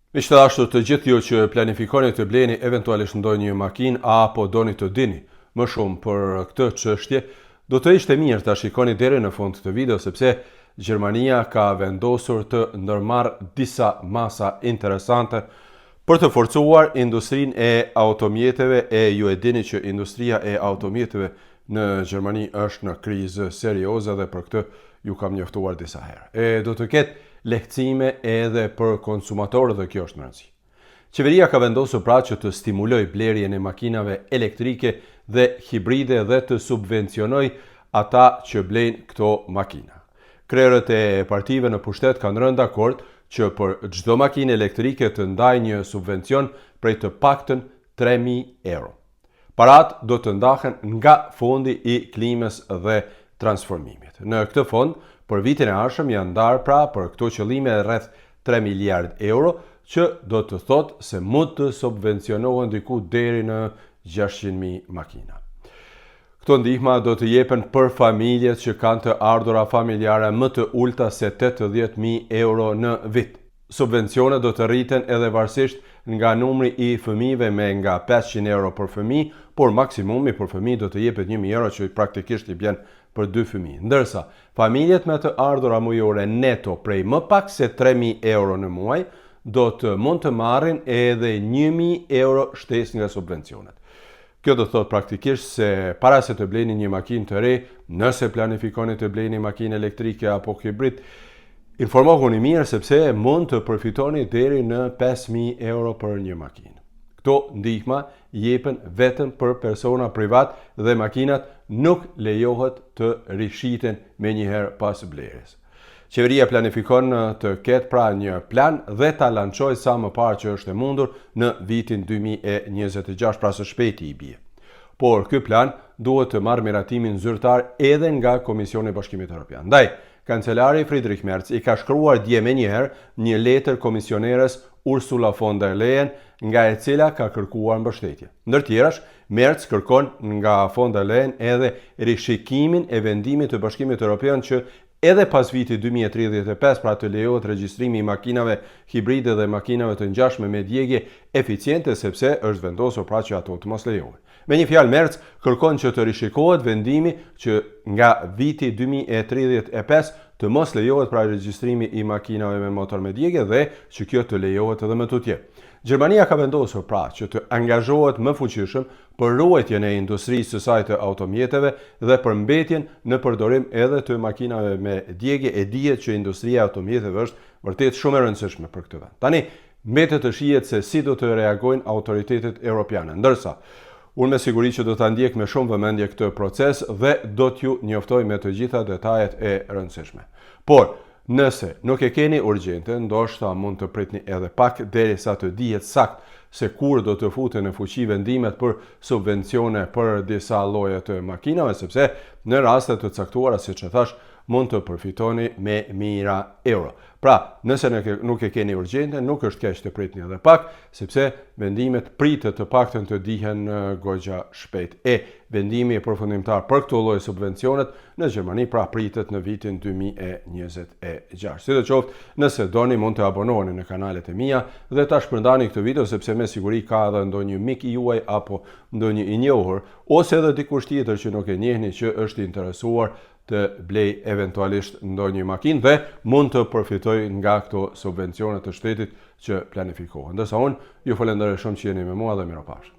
Miqtashtu të gjithë ju që planifikoni të bleni eventualisht ndonjë makinë apo doni të dini më shumë për këtë çështje, do të ishte mirë ta shikoni deri në fund të video sepse Gjermania ka vendosur të ndërmarrë disa masa interesante për të forcuar industrinë e automjeteve e ju e dini që industria e automjeteve në Gjermani është në krizë serioze dhe për këtë ju kam njoftuar disa herë. E do të ketë lehtësime edhe për konsumatorët dhe kjo është më rëndësi. Qeveria ka vendosur pra që të stimuloj blerjen e makinave elektrike dhe hibride dhe të subvencionoj ata që blejnë këto makina. Krerët e partive në pushtet kanë rënë dakord që për çdo makinë elektrike të ndajë një subvencion prej të paktën 3.000 euro. Parat do të ndahen nga fondi i klimës dhe transformimit. Në këtë fond, për vitin e ardhshëm janë ndarë pra për këto qëllime rreth 3 miliard euro, që do të thotë se mund të subvencionohen diku deri në 600.000 makina. Këto ndihma do të jepen për familjet që kanë të ardhura familjare më të ulta se 80.000 euro në vit. Subvencionet do të rriten edhe varësisht nga numri i fëmijëve me nga 500 euro për fëmijë, por maksimumi për fëmijë do të jepet 1.000 euro që praktikisht i bjen për 2 fëmijë. Ndërsa, familjet me të ardhura mujore neto prej më pak se 3.000 euro në muaj do të mund të marrin edhe 1.000 euro shtesë nga subvencionet. Kjo do të thotë praktikisht se para se të bleni një makinë të re, nëse planifikoni të bleni makinë elektrike apo hibrid, informohuni mirë sepse mund të përfitoni deri në 5.000 euro për një makinë. Këto ndihma jepen vetëm për persona privat dhe makinat nuk lejohet të rishiten me njëherë pas blerjes. Qeveria planifikon të ketë pra një plan dhe ta lançojë sa më parë që është e mundur në vitin 2026, pra së shpejti i bie. Por ky plan duhet të marrë miratimin zyrtar edhe nga Komisioni i Bashkimit Evropian. Ndaj, kancelari Friedrich Merz i ka shkruar dje me njëherë një letër komisioneres Ursula von der Leyen, nga e cila ka kërkuar mbështetje. Ndër tjerash, Merz kërkon nga von der Leyen edhe rishikimin e vendimit të Bashkimit Evropian që edhe pas vitit 2035 pra të lejohet regjistrimi i makinave hibride dhe makinave të ngjashme me djegje eficiente sepse është vendosur pra që ato të mos lejohen. Me një fjalë, Merz kërkon që të rishikohet vendimi që nga viti 2035 të mos lejohet pra regjistrimi i makinave me motor me djegje dhe që kjo të lejohet edhe më tutje. Gjermania ka vendosur pra që të angazhohet më fuqishëm për ruajtjen e industrisë së saj të automjeteve dhe për mbetjen në përdorim edhe të makinave me djegje. E dihet që industria e automjeteve është vërtet shumë e rëndësishme për këtë vend. Tani mbetet të shihet se si do të reagojnë autoritetet europiane. Ndërsa unë me siguri që do ta ndjek me shumë vëmendje këtë proces dhe do t'ju njoftoj me të gjitha detajet e rëndësishme. Por nëse nuk e keni urgjente, ndoshta mund të pritni edhe pak derisa të dihet sakt se kur do të futen në fuqi vendimet për subvencione për disa lloje të makinave, sepse në raste të caktuara, siç e thash, mund të përfitoni me mijëra euro. Pra, nëse nuk e keni urgjente, nuk është keq të pritni edhe pak, sepse vendimet pritet të paktën të dihen goxha shpejt. E vendimi i përfundimtar për këto lloj subvencionet në Gjermani pra pritet në vitin 2026. Sidoqoftë, nëse doni mund të abonoheni në kanalet e mia dhe ta shpërndani këtë video sepse me siguri ka edhe ndonjë mik i juaj apo ndonjë i njohur ose edhe dikush tjetër që nuk e njehni që është interesuar të blej eventualisht ndonjë makinë dhe mund të përfitoj nga këto subvencionet të shtetit që planifikohen. Ndërsa unë ju falenderoj shumë që jeni me mua dhe mirupafshim.